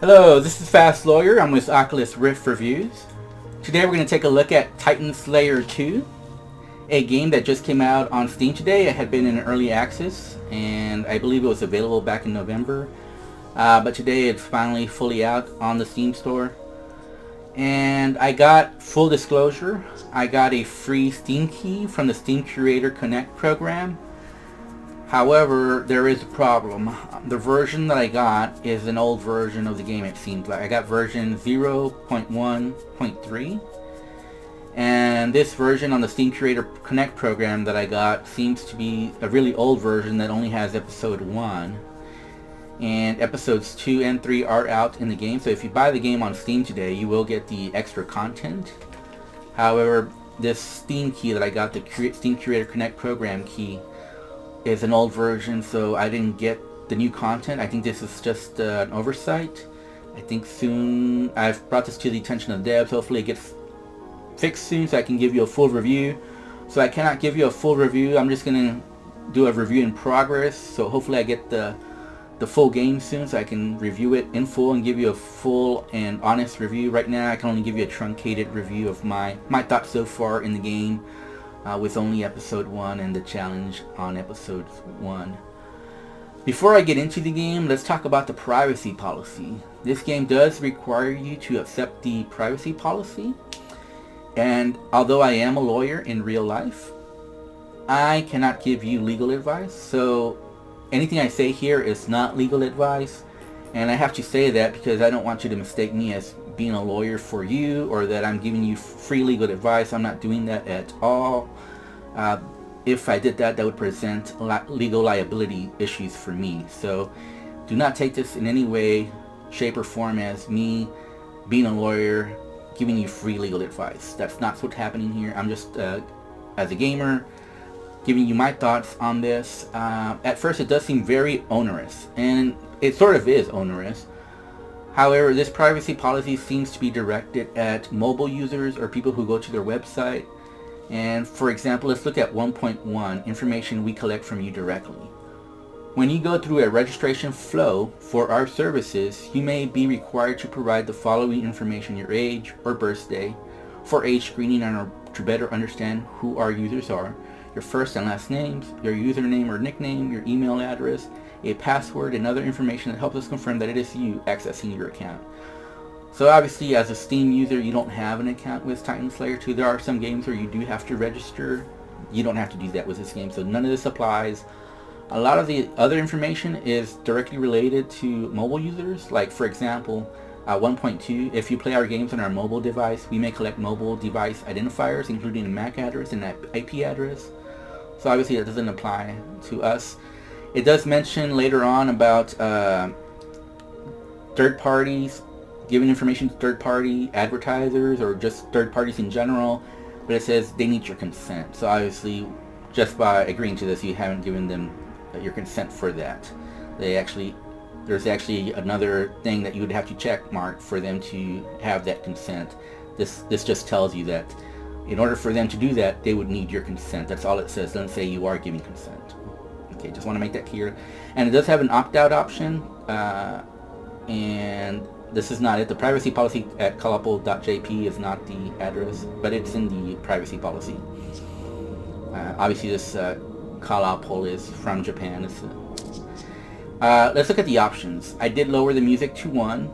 Hello, this is Fast Lawyer. I'm with Oculus Rift Reviews. Today we're going to take a look at Titan Slayer 2, a game that just came out on Steam today. It had been in early access, and I believe it was available back in November. But today it's finally fully out on the Steam store. And I got, full disclosure, I got a free Steam key from the Steam Curator Connect program. However, there is a problem. The version that I got is an old version of the game, it seems like. I got version 0.1.3. And this version on the Steam Curator Connect program that I got seems to be a really old version that only has episode 1. And episodes 2 and 3 are out in the game. So if you buy the game on Steam today, you will get the extra content. However, this Steam key that I got, the Steam Curator Connect program key, is an old version, so I didn't get the new content. I think this is just an oversight. I think soon, I've brought this to the attention of the devs. Hopefully it gets fixed soon so I can give you a full review. So I cannot give you a full review. I'm just going to do a review in progress. So hopefully I get the full game soon so I can review it in full and give you a full and honest review. Right now I can only give you a truncated review of my thoughts so far in the game. With only episode 1 and the challenge on episode 1. Before I get into the game, let's talk about the privacy policy. This game does require you to accept the privacy policy, and although I am a lawyer in real life, I cannot give you legal advice, so anything I say here is not legal advice, and I have to say that because I don't want you to mistake me as being a lawyer for you, or that I'm giving you free legal advice. I'm not doing that at all. If I did that, that would present legal liability issues for me. So do not take this in any way, shape, or form as me being a lawyer giving you free legal advice. That's not what's happening here. I'm just, as a gamer, giving you my thoughts on this. At first it does seem very onerous, and it sort of is onerous. However, this privacy policy seems to be directed at mobile users or people who go to their website. And for example, let's look at 1.1, information we collect from you directly. When you go through a registration flow for our services, you may be required to provide the following information: your age or birthday, for age screening and to better understand who our users are, your first and last names, your username or nickname, your email address, a password, and other information that helps us confirm that it is you accessing your account. So obviously, as a Steam user, you don't have an account with Titan Slayer 2. There are some games where you do have to register. You don't have to do that with this game, so none of this applies. A lot of the other information is directly related to mobile users. Like, for example, 1.2, if you play our games on our mobile device, we may collect mobile device identifiers, including a MAC address and an IP address. So obviously that doesn't apply to us. It does mention later on about third parties, giving information to third party advertisers or just third parties in general, but it says they need your consent. So obviously just by agreeing to this, you haven't given them your consent for that. There's actually another thing that you would have to check mark for them to have that consent. This just tells you that in order for them to do that, they would need your consent. That's all it says. It doesn't say you are giving consent. Okay, just want to make that clear. And it does have an opt-out option, and this is not it. The privacy policy at callapple.jp is not the address, but it's in the privacy policy. Obviously this Callapple is from Japan. Let's look at the options. I did lower the music to 1.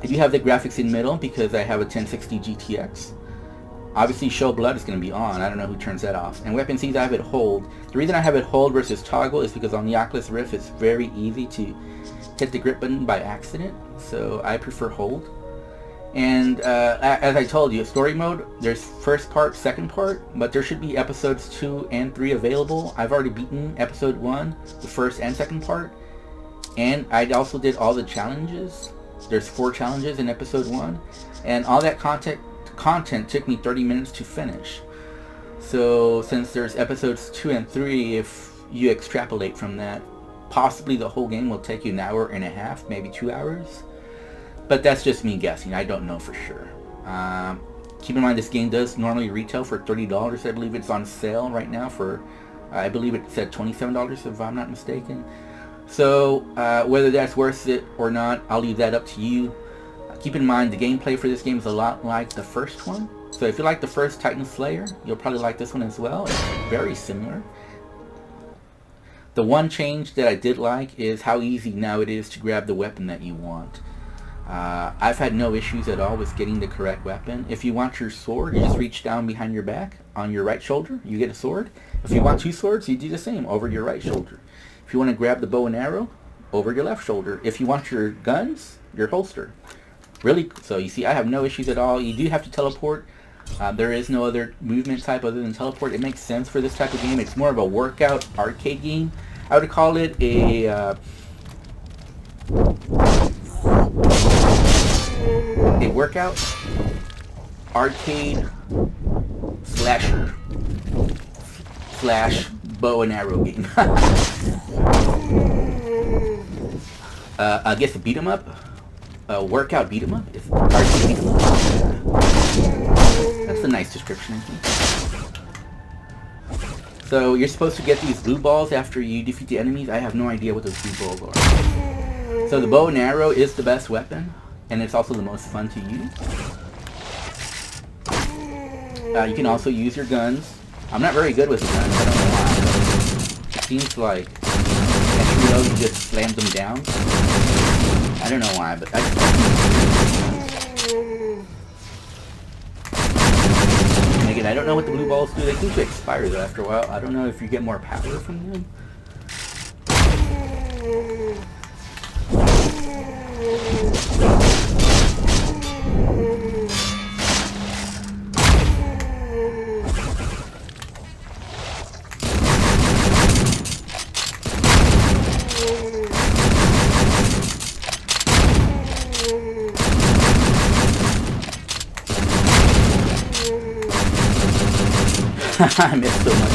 I do have the graphics in middle because I have a 1060 GTX. Obviously Show Blood is going to be on. I don't know who turns that off. And Weapon Seeds I have it hold. The reason I have it hold versus toggle is because on the Oculus Rift it's very easy to hit the grip button by accident. So I prefer hold. And as I told you, story mode, there's first part, second part, but there should be episodes 2 and 3 available. I've already beaten episode 1, the first and second part. And I also did all the challenges. There's 4 challenges in episode 1. And all that content took me 30 minutes to finish. So since there's episodes 2 and 3, if you extrapolate from that, possibly the whole game will take you an hour and a half, maybe 2 hours. But that's just me guessing. I don't know for sure. Keep in mind this game does normally retail for $30. I believe it's on sale right now for, I believe it said $27 if I'm not mistaken. So whether that's worth it or not, I'll leave that up to you. Keep in mind the gameplay for this game is a lot like the first one. So if you like the first Titan Slayer, you'll probably like this one as well. It's very similar. The one change that I did like is how easy now it is to grab the weapon that you want. I've had no issues at all with getting the correct weapon. If you want your sword, you just reach down behind your back on your right shoulder, you get a sword. If you want two swords, you do the same over your right shoulder. If you want to grab the bow and arrow, over your left shoulder. If you want your guns, your holster. Really, so you see I have no issues at all. You do have to teleport. There is no other movement type other than teleport. It makes sense for this type of game. It's more of a workout arcade game. I would call it a workout arcade slasher / bow and arrow game. I guess a beat 'em up, a workout beat 'em up. It's arcade beat 'em up. That's a nice description, I think. So you're supposed to get these blue balls after you defeat the enemies. I have no idea what those blue balls are. So the bow and arrow is the best weapon, and it's also the most fun to use. You can also use your guns. I'm not very good with the guns. I don't know why. It seems like you just slam them down. I don't know why, but and again, I don't know what the blue balls do. They seem to expire though after a while. I don't know if you get more power from them. I missed so much.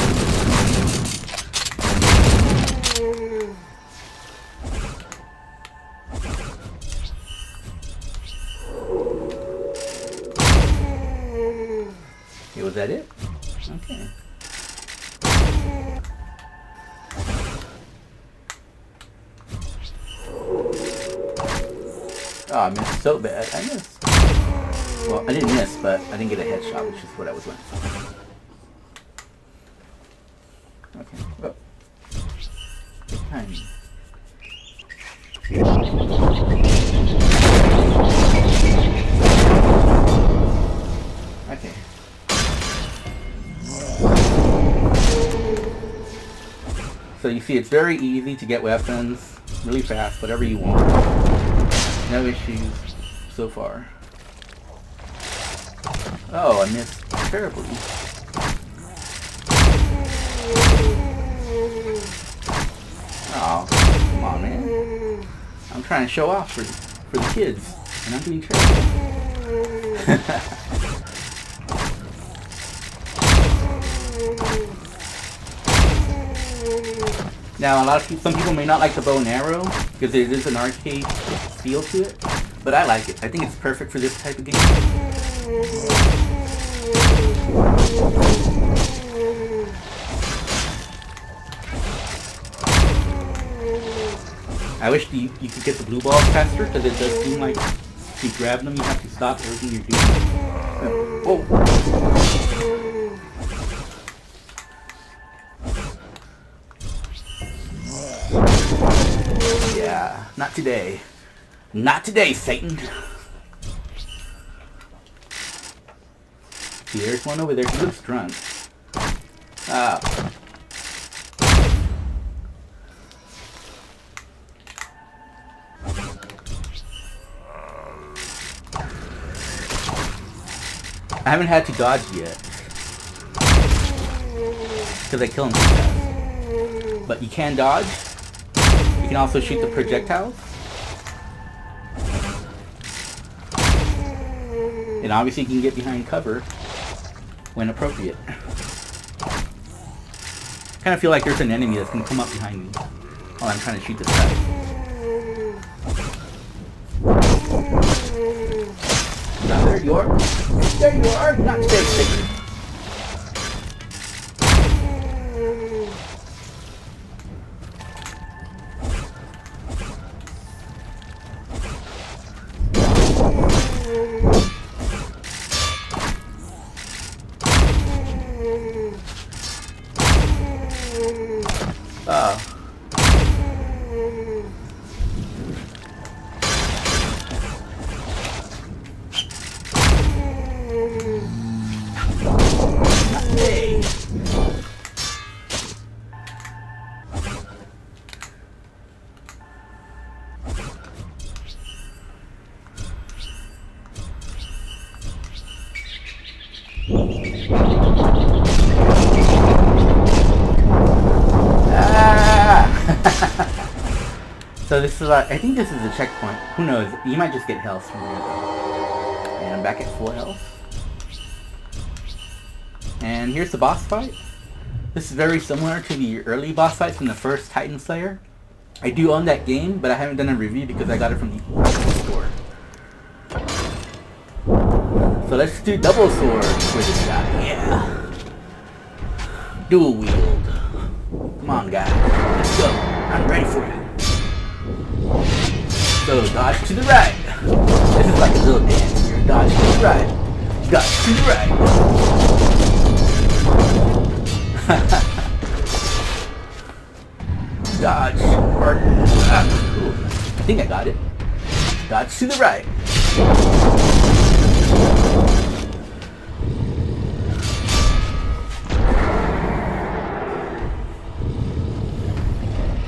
Okay, was that it? Okay. Oh, I missed so bad. I missed. Well, I didn't miss, but I didn't get a headshot, which is what I was looking for. Okay. Oh. Good timing. Okay. So you see, it's very easy to get weapons, really fast, whatever you want. No issues so far. Oh, I missed terribly. Oh, come on, man. I'm trying to show off for the kids, and I'm doing terrible. Now, some people may not like the bow and arrow, because it is an arcade feel to it, but I like it. I think it's perfect for this type of game. I wish you could get the blue balls faster, because it does seem like if you grab them, you have to stop everything you're doing. Whoa! Yeah, not today. Not today, Satan! See, there's one over there. He looks drunk. Ah. I haven't had to dodge yet, because I kill him too fast. But you can dodge. You can also shoot the projectiles. And obviously you can get behind cover when appropriate. Kind of feel like there's an enemy that's going to come up behind me while I'm trying to shoot this guy. Now, there you are. There you are. Not today, Satan. Oh. Hey. So this is I think this is a checkpoint. Who knows? You might just get health from here though. And I'm back at full health. And here's the boss fight. This is very similar to the early boss fights from the first Titan Slayer. I do own that game, but I haven't done a review because I got it from the Oculus store. So let's do double sword for this guy. Yeah. Dual wield. Come on, guy. Let's go. I'm ready for you. So dodge to the right. This is like a little dance here. Dodge to the right. Dodge to the right. Dodge. I think I got it. Dodge to the right.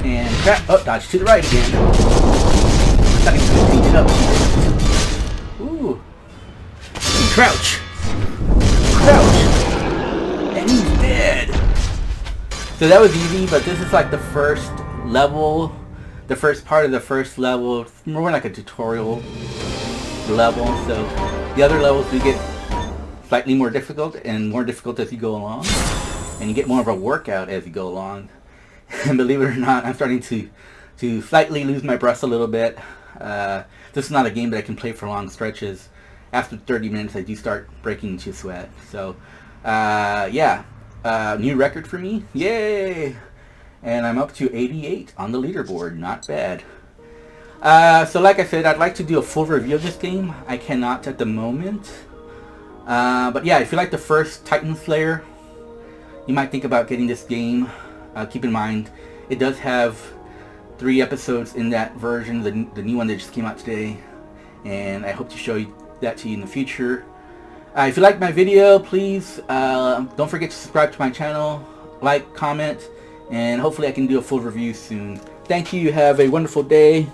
And crap. Oh, dodge to the right again. I thought he was going to clean it up. Ooh. And crouch. Crouch. And he's dead. So that was easy, but this is like the first level. The first part of the first level. More like a tutorial level. So the other levels do get slightly more difficult and more difficult as you go along. And you get more of a workout as you go along. And believe it or not, I'm starting to slightly lose my breath a little bit. This is not a game that I can play for long stretches. After 30 minutes, I do start breaking into sweat. So, yeah, new record for me. Yay! And I'm up to 88 on the leaderboard. Not bad. So like I said, I'd like to do a full review of this game. I cannot at the moment. But yeah, if you like the first Titan Slayer, you might think about getting this game. Keep in mind, it does have 3 episodes in that version, the new one that just came out today, and I hope to show you that to you in the future. If you like my video, please don't forget to subscribe to my channel, like, comment, and hopefully I can do a full review soon. Thank you. Have a wonderful day.